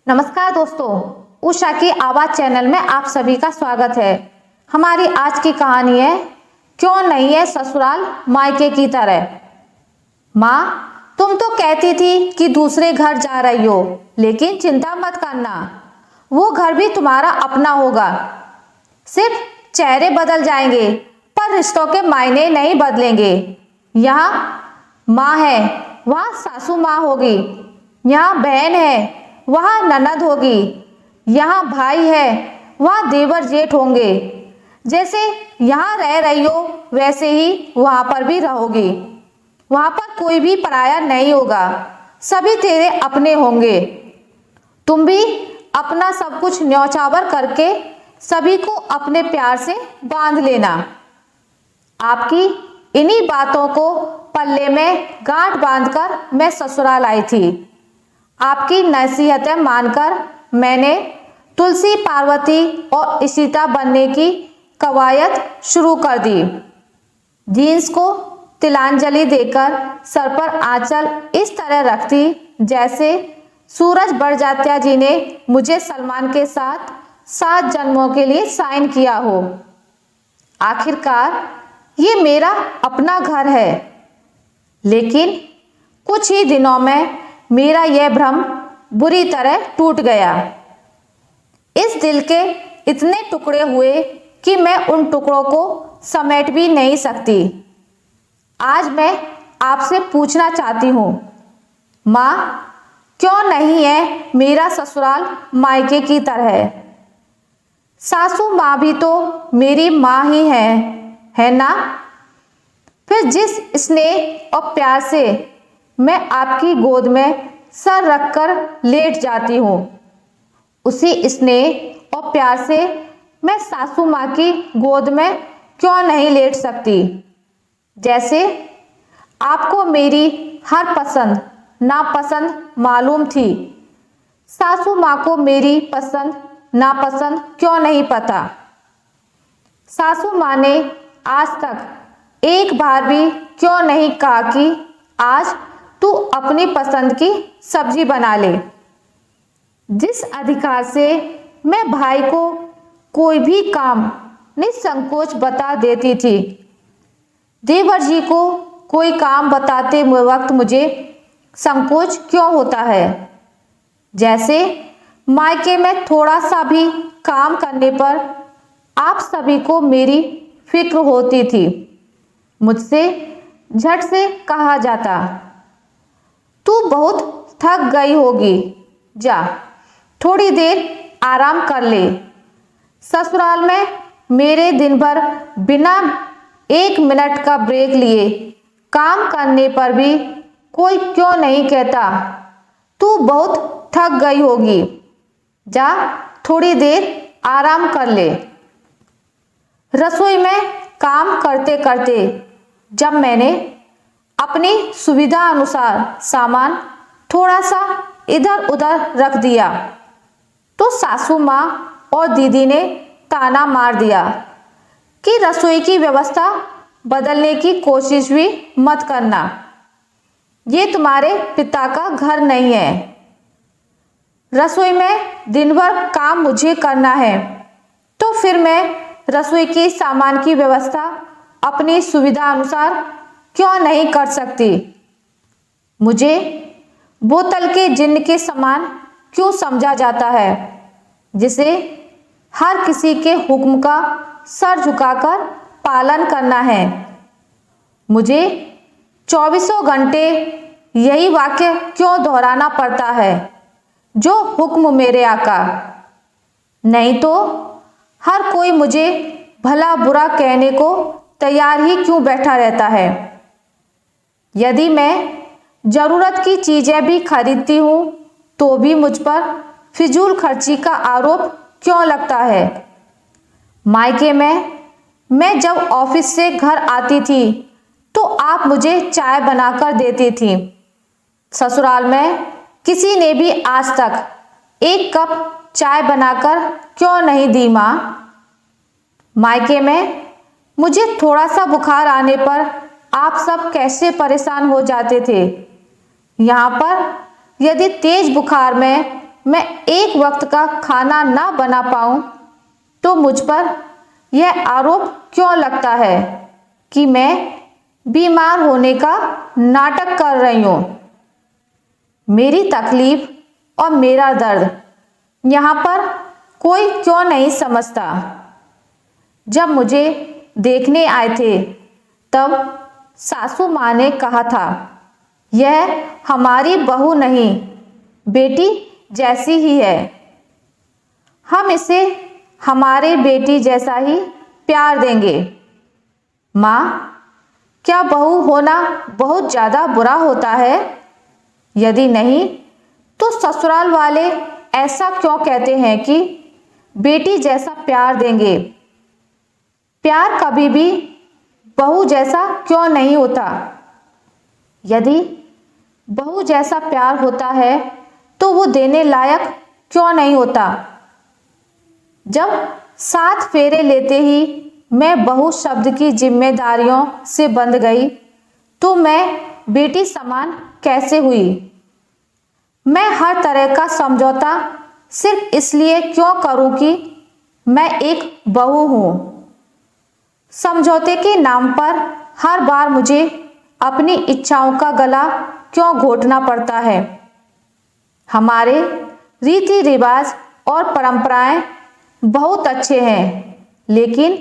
नमस्कार दोस्तों, उषा की आवाज चैनल में आप सभी का स्वागत है। हमारी आज की कहानी है क्यों नहीं है ससुराल मायके की तरह। माँ, तुम तो कहती थी कि दूसरे घर जा रही हो, लेकिन चिंता मत करना, वो घर भी तुम्हारा अपना होगा। सिर्फ चेहरे बदल जाएंगे पर रिश्तों के मायने नहीं बदलेंगे। यहाँ माँ है, वहाँ सासू माँ होगी। यहाँ बहन है, वहाँ ननद होगी। यहाँ भाई है, वहाँ देवर जेठ होंगे। जैसे यहाँ रह रही हो वैसे ही वहाँ पर भी रहोगी। वहाँ पर कोई भी पराया नहीं होगा, सभी तेरे अपने होंगे। तुम भी अपना सब कुछ न्यौछावर करके सभी को अपने प्यार से बांध लेना। आपकी इन्हीं बातों को पल्ले में गांठ बांधकर मैं ससुराल आई थी। आपकी नसीहतें मानकर मैंने तुलसी, पार्वती और इशिता बनने की कवायद शुरू कर दी। जीन्स को तिलांजलि देकर सर पर आंचल इस तरह रखती जैसे सूरज बड़जात्या जी ने मुझे सलमान के साथ 7 जन्मों के लिए साइन किया हो। आखिरकार ये मेरा अपना घर है। लेकिन कुछ ही दिनों में मेरा यह भ्रम बुरी तरह टूट गया। इस दिल के इतने टुकड़े हुए कि मैं उन टुकड़ों को समेट भी नहीं सकती। आज मैं आपसे पूछना चाहती हूँ, माँ, क्यों नहीं है मेरा ससुराल मायके की तरह? सासू माँ भी तो मेरी माँ ही है ना? फिर जिस स्नेह और प्यार से मैं आपकी गोद में सर रखकर लेट जाती हूँ, उसी स्नेह और प्यार से मैं सासू माँ की गोद में क्यों नहीं लेट सकती? जैसे आपको मेरी हर पसंद नापसंद मालूम थी, सासू माँ को मेरी पसंद नापसंद क्यों नहीं पता? सासू माँ ने आज तक एक बार भी क्यों नहीं कहा कि आज तू अपनी पसंद की सब्जी बना ले? जिस अधिकार से मैं भाई को कोई भी काम निसंकोच बता देती थी, देवर जी को कोई काम बताते वक्त मुझे संकोच क्यों होता है? जैसे मायके में थोड़ा सा भी काम करने पर आप सभी को मेरी फिक्र होती थी। मुझसे झट से कहा जाता, तू बहुत थक गई होगी, जा थोड़ी देर आराम कर ले। ससुराल में मेरे दिन भर बिना 1 मिनट का ब्रेक लिए काम करने पर भी कोई क्यों नहीं कहता, तू बहुत थक गई होगी, जा थोड़ी देर आराम कर ले। रसोई में काम करते करते जब मैंने अपनी सुविधा अनुसार सामान थोड़ा सा इधर उधर रख दिया तो सासू माँ और दीदी ने ताना मार दिया कि रसोई की व्यवस्था बदलने की कोशिश भी मत करना, ये तुम्हारे पिता का घर नहीं है। रसोई में दिन भर काम मुझे करना है, तो फिर मैं रसोई के सामान की व्यवस्था अपनी सुविधा अनुसार क्यों नहीं कर सकती? मुझे बोतल के जिन्न के समान क्यों समझा जाता है, जिसे हर किसी के हुक्म का सर झुकाकर पालन करना है? मुझे 24 घंटे यही वाक्य क्यों दोहराना पड़ता है, जो हुक्म मेरे आका? नहीं तो हर कोई मुझे भला बुरा कहने को तैयार ही क्यों बैठा रहता है? यदि मैं जरूरत की चीजें भी खरीदती हूँ तो भी मुझ पर फिजूल खर्ची का आरोप क्यों लगता है? मायके में मैं जब ऑफिस से घर आती थी तो आप मुझे चाय बनाकर देती थी। ससुराल में किसी ने भी आज तक 1 कप चाय बनाकर क्यों नहीं दी माँ? मायके में मुझे थोड़ा सा बुखार आने पर आप सब कैसे परेशान हो जाते थे। यहाँ पर यदि तेज बुखार में मैं एक वक्त का खाना ना बना पाऊं तो मुझ पर यह आरोप क्यों लगता है कि मैं बीमार होने का नाटक कर रही हूं। मेरी तकलीफ और मेरा दर्द यहाँ पर कोई क्यों नहीं समझता। जब मुझे देखने आए थे तब सासू माँ ने कहा था, यह हमारी बहू नहीं बेटी जैसी ही है, हम इसे हमारे बेटी जैसा ही प्यार देंगे। माँ, क्या बहू होना बहुत ज़्यादा बुरा होता है? यदि नहीं तो ससुराल वाले ऐसा क्यों कहते हैं कि बेटी जैसा प्यार देंगे? प्यार कभी भी बहू जैसा क्यों नहीं होता? यदि बहू जैसा प्यार होता है तो वो देने लायक क्यों नहीं होता? जब 7 फेरे लेते ही मैं बहू शब्द की जिम्मेदारियों से बंध गई तो मैं बेटी समान कैसे हुई? मैं हर तरह का समझौता सिर्फ इसलिए क्यों करूं कि मैं एक बहू हूं? समझौते के नाम पर हर बार मुझे अपनी इच्छाओं का गला क्यों घोटना पड़ता है? हमारे रीति रिवाज और परंपराएं बहुत अच्छे हैं, लेकिन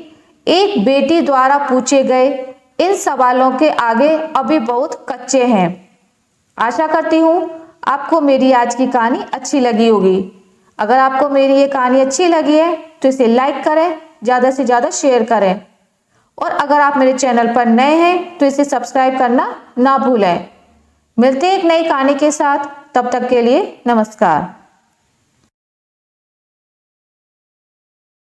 एक बेटी द्वारा पूछे गए इन सवालों के आगे अभी बहुत कच्चे हैं। आशा करती हूँ आपको मेरी आज की कहानी अच्छी लगी होगी। अगर आपको मेरी ये कहानी अच्छी लगी है तो इसे लाइक करें, ज़्यादा से ज़्यादा शेयर करें और अगर आप मेरे चैनल पर नए हैं तो इसे सब्सक्राइब करना ना भूलें। मिलते हैं एक नई कहानी के साथ, तब तक के लिए नमस्कार।